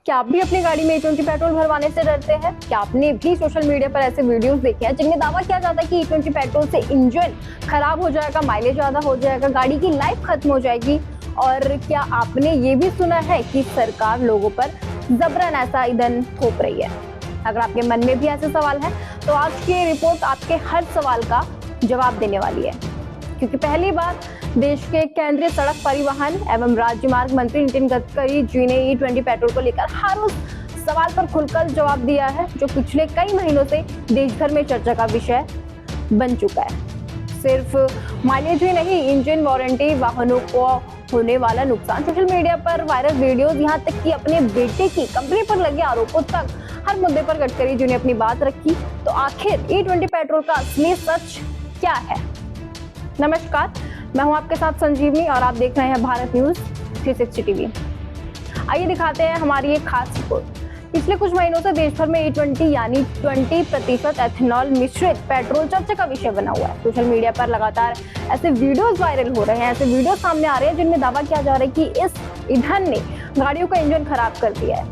क्या आप भी अपनी गाड़ी में E20 पेट्रोल भरवाने से डरते हैं? क्या आपने भी सोशल मीडिया पर ऐसे वीडियोस देखे हैं जिनमें दावा किया जाता है कि E20 पेट्रोल से इंजन खराब हो जाएगा, माइलेज ज्यादा हो जाएगा, गाड़ी की लाइफ खत्म हो जाएगी? और क्या आपने ये भी सुना है कि सरकार लोगों पर जबरन ऐसा ईंधन थोप रही है? अगर आपके मन में भी ऐसे सवाल है तो आज की ये रिपोर्ट आपके हर सवाल का जवाब देने वाली है, क्योंकि पहली बार देश के केंद्रीय सड़क परिवहन एवं राजमार्ग मंत्री नितिन गडकरी जी ने E20 पेट्रोल को लेकर हर उस सवाल पर खुलकर जवाब दिया है जो पिछले कई महीनों से देश भर में चर्चा का विषय बन चुका है। सिर्फ माइलेज ही नहीं, इंजन वारंटी, वाहनों को होने वाला नुकसान, सोशल मीडिया पर वायरल वीडियोस, यहाँ तक कि अपने बेटे की कंपनी पर लगे आरोपों तक हर मुद्दे पर गडकरी जी ने अपनी बात रखी। तो आखिर E20 पेट्रोल का असली सच क्या है? नमस्कार, मैं हूं आपके साथ संजीवनी और आप देख रहे हैं भारत न्यूज 360 टीवी। आइए दिखाते हैं हमारी एक खास रिपोर्ट। पिछले कुछ महीनों से देश भर में E20 यानी 20% एथेनॉल मिश्रित पेट्रोल चर्चा का विषय बना हुआ है। सोशल मीडिया पर लगातार ऐसे वीडियोस वायरल हो रहे हैं, ऐसे वीडियो सामने आ रहे हैं जिनमें दावा किया जा रहा है कि इस ईंधन ने गाड़ियों का इंजन खराब कर दिया है,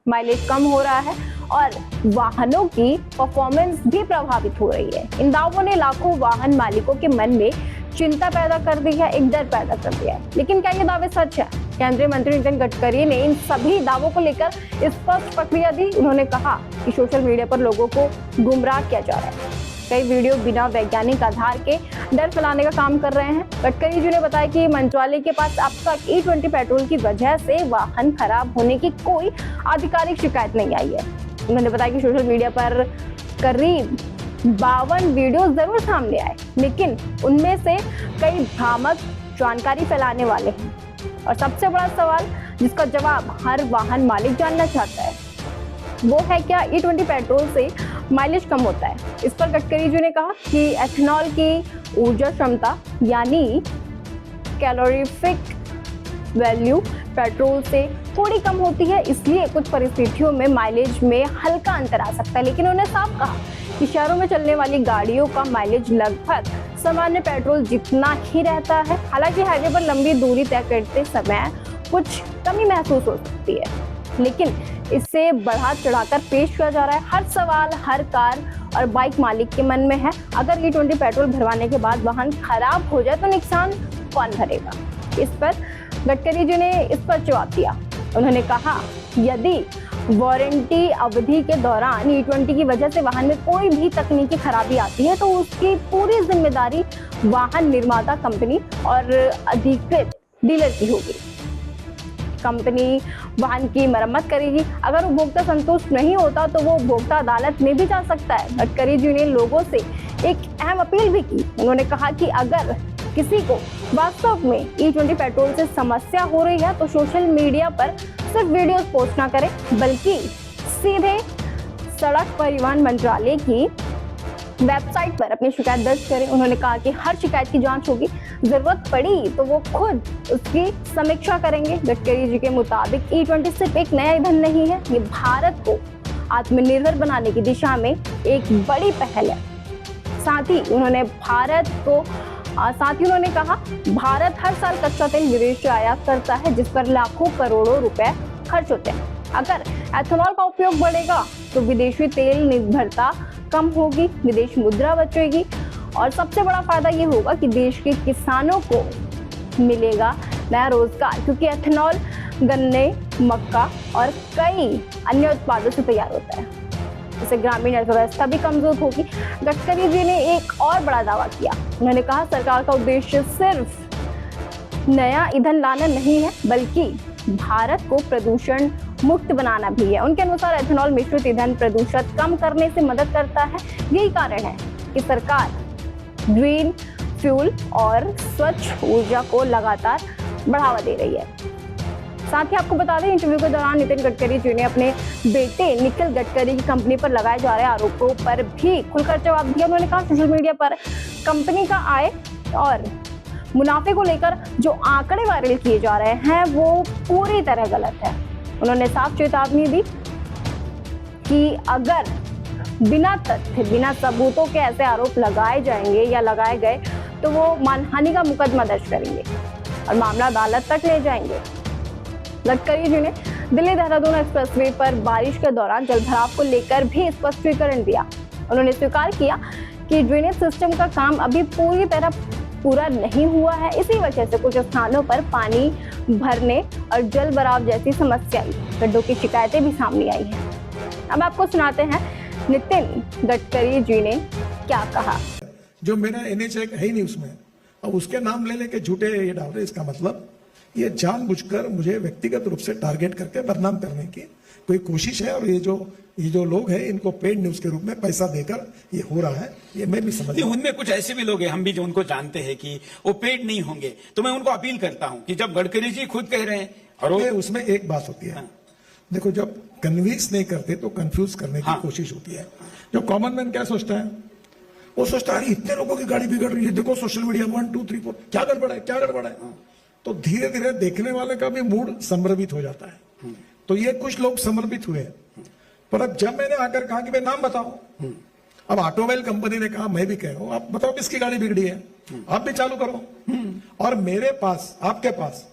माइलेज कम हो रहा है और वाहनों की परफॉर्मेंस भी प्रभावित हो रही है। इन दावों ने लाखों वाहन मालिकों के मन में चिंता पैदा कर दी है, एक डर पैदा कर दिया है। लेकिन क्या ये दावे सच है? केंद्रीय मंत्री नितिन गडकरी ने इन सभी दावों को लेकर स्पष्ट प्रतिक्रिया दी। उन्होंने कहा कि सोशल मीडिया पर लोगों को गुमराह किया जा रहा है, कई वीडियो बिना वैज्ञानिक आधार के डर फैलाने का काम कर रहे हैं। गडकरी जी ने बताया कि मंत्रालय के पास अब तक E20 पेट्रोल की वजह से वाहन खराब होने की कोई आधिकारिक शिकायत नहीं आई है। उन्होंने बताया कि सोशल मीडिया पर करीब 52 वीडियो जरूर सामने आए, लेकिन उनमें से कई भ्रामक जानकारी फैलाने वाले हैं। और सबसे बड़ा सवाल जिसका जवाब हर वाहन मालिक जानना चाहता है वो है, क्या E20 पेट्रोल से माइलेज कम होता है? इस पर गडकरी जी ने कहा कि एथेनॉल की ऊर्जा क्षमता यानी कैलोरीफिक वैल्यू पेट्रोल से थोड़ी कम होती है, इसलिए कुछ परिस्थितियों में माइलेज में हल्का अंतर आ सकता है। लेकिन उन्होंने साफ कहा कि शहरों में चलने वाली गाड़ियों का माइलेज लगभग सामान्य पेट्रोल जितना ही रहता है। हालांकि हाईवे पर लंबी दूरी तय करते समय कुछ कमी महसूस हो सकती है, लेकिन इससे बढ़ा चढ़ाकर पेश किया जा रहा है। हर सवाल हर कार और बाइक मालिक के मन में है, अगर E20 पेट्रोल भरवाने के बाद वाहन खराब हो जाए तो नुकसान कौन भरेगा? इस पर गडकरी जी ने इस पर जवाब दिया। उन्होंने कहा, यदि वारंटी अवधि के दौरान E20 की वजह से वाहन में कोई भी तकनीकी खराबी आती है तो उसकी पूरी जिम्मेदारी वाहन निर्माता कंपनी और अधिकृत डीलर की होगी। कंपनी वाहन की मरम्मत करेगी। अगर उपभोक्ता संतुष्ट नहीं होता तो वो उपभोक्ता अदालत में भी जा सकता है। गडकरी जी ने लोगों से एक अहम अपील भी की। उन्होंने कहा कि अगर किसी को वास्तव में E20 पेट्रोल से समस्या हो रही है तो सोशल मीडिया पर सिर्फ वीडियोस पोस्ट ना करें, बल्कि सीधे सड़क परिवहन मंत्रालय की वेबसाइट पर अपनी शिकायत दर्ज करें। उन्होंने कहा कि हर शिकायत की जांच होगी, जरूरत पड़ी तो वो खुद उसकी समीक्षा करेंगे। गडकरी जी के मुताबिक E20 सिर्फ एक नया ईंधन नहीं है, ये भारत को आत्मनिर्भर बनाने की दिशा में एक बड़ी पहल है। साथ ही उन्होंने कहा, भारत हर साल कच्चा तेल विदेश से आयात करता है, जिस पर लाखों करोड़ों रुपए खर्च होते हैं। अगर एथेनॉल का उपयोग बढ़ेगा तो विदेशी तेल निर्भरता कम होगी, विदेशी मुद्रा बचेगी और सबसे बड़ा फायदा ये होगा कि देश के किसानों को मिलेगा नया रोजगार, क्योंकि एथेनॉल गन्ने, मक्का और कई अन्य उत्पादों से तैयार होता है। इससे ग्रामीण अर्थव्यवस्था भी कमजोर होगी। गडकरी जी ने एक और बड़ा दावा किया। उन्होंने कहा, सरकार का उद्देश्य सिर्फ नया ईंधन लाना नहीं है, बल्कि भारत को प्रदूषण मुक्त बनाना भी है। उनके अनुसार एथेनॉल मिश्रित ईंधन प्रदूषण कम करने से मदद करता है। यही कारण है कि सरकार ग्रीन फ्यूल और स्वच्छ ऊर्जा को लगातार बढ़ावा दे रही है। साथ ही आपको बता दें, इंटरव्यू के दौरान नितिन गडकरी जी ने अपने बेटे निखिल गडकरी की कंपनी पर लगाए जा रहे आरोपों पर भी खुलकर जवाब दिया। उन्होंने कहा, सोशल मीडिया पर कंपनी का आय और मुनाफे को लेकर जो आंकड़े वायरल किए जा रहे हैं वो पूरी तरह गलत है। उन्होंने साफ चेतावनी दी कि अगर बिना तथ्य, बिना सबूतों के ऐसे आरोप लगाए जाएंगे या लगाए गए तो वो मानहानि का मुकदमा दर्ज करेंगे और मामला अदालत तक ले जाएंगे। गडकरी जी ने दिल्ली देहरादून एक्सप्रेसवे पर बारिश के दौरान जलभराव को लेकर भी स्पष्टीकरण दिया। उन्होंने स्वीकार किया कि ड्रेनेज सिस्टम का काम अभी पूरी तरह पूरा नहीं हुआ है, इसी वजह से कुछ स्थानों पर पानी भरने और जल भराव जैसी समस्याएं, गड्ढों की शिकायतें भी सामने आई हैं। अब आपको सुनाते हैं नितिन गडकरी जी ने क्या कहा। जो मेरा NH है ही नहीं उसमें, अब उसके नाम ले लेके झूठे ये डाल रहे, इसका मतलब ये जानबूझकर मुझे व्यक्तिगत रूप से टारगेट करके बदनाम करने की कोई कोशिश है। और ये जो लोग हैं इनको पेड न्यूज के रूप में पैसा देकर ये हो रहा है, ये मैं भी समझ। उनमें कुछ ऐसे भी लोग हैं, हम भी जो उनको जानते हैं कि वो पेड नहीं होंगे, तो मैं उनको अपील करता हूं कि जब गडकरी जी खुद कह रहे हैं और उसमें एक बात होती है, देखो जब कन्विंस नहीं करते तो कंफ्यूज करने की कोशिश होती है। जो कॉमन मैन क्या सोचता है, वो सोचता है इतने लोगों की गाड़ी बिगड़ रही है, देखो सोशल मीडिया 1 2 3 4 क्या गड़बड़ है, क्या गड़बड़ है। तो धीरे धीरे देखने वाले का भी मूड समर्पित हो जाता है। तो ये कुछ लोग समर्पित हुए, पर अब जब मैंने आकर कहा कि भाई नाम बताओ, अब ऑटोमोबाइल कंपनी ने कहा, मैं भी कह रहा हूं, आप बताओ किसकी गाड़ी बिगड़ी है, आप भी चालू करो। और मेरे पास, आपके पास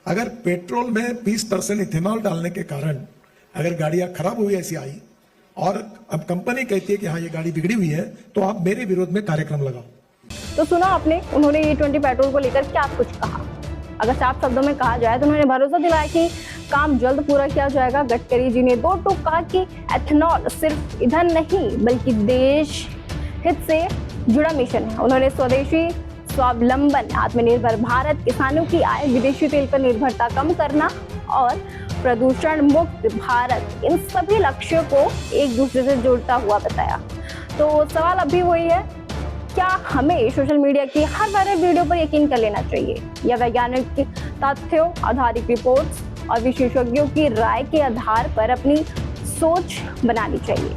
अगर पेट्रोल में 20% इथेनॉल डालने के कारण अगर गाड़ियां खराब हुई ऐसी आई और अब कंपनी कहती है कि हाँ ये गाड़ी बिगड़ी हुई है, तो आप मेरे विरोध में कार्यक्रम लगाओ। तो सुना आपने, उन्होंने E20 पेट्रोल को लेकर क्या कुछ कहा। अगर साफ शब्दों में कहा जाए तो उन्होंने भरोसा दिलाया कि काम जल्द पूरा किया जाएगा। गडकरी जी ने दो टूक कहा कि एथेनॉल सिर्फ ईंधन नहीं बल्कि देश हित से जुड़ा मिशन है। उन्होंने स्वदेशी स्वावलंबन, आत्मनिर्भर भारत, किसानों की आय, विदेशी तेल पर निर्भरता कम करना और प्रदूषण मुक्त भारत, इन सभी लक्ष्यों को एक दूसरे से जोड़ता हुआ बताया। तो सवाल अभी वही है, क्या हमें सोशल मीडिया की हर वायरल वीडियो पर यकीन कर लेना चाहिए या वैज्ञानिक तथ्यों आधारित रिपोर्ट्स और विशेषज्ञों की राय के आधार पर अपनी सोच बनानी चाहिए।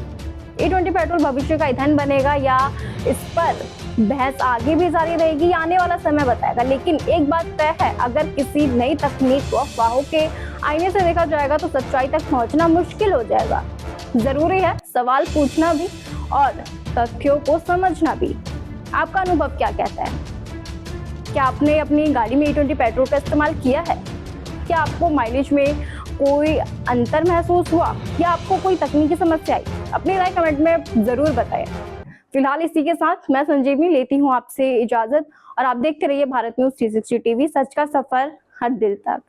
E20 पेट्रोल भविष्य का ईंधन बनेगा या इस पर बहस आगे भी जारी रहेगी, आने वाला समय बताएगा। लेकिन एक बात तय है, अगर किसी नई तकनीक को अफवाहों के आईने से देखा जाएगा तो सच्चाई तक पहुंचना मुश्किल हो जाएगा। जरूरी है सवाल पूछना भी और तथ्यों को समझना भी। आपका अनुभव क्या कहता है? क्या आपने अपनी गाड़ी में E20 पेट्रोल का इस्तेमाल किया है? क्या आपको माइलेज में कोई अंतर महसूस हुआ या आपको कोई तकनीकी समस्या आई? अपनी राय कमेंट में जरूर बताएं। फिलहाल इसी के साथ मैं संजीवनी लेती हूँ आपसे इजाजत और आप देखते रहिए भारत न्यूज 360 टीवी, सच का सफर हर दिल तक।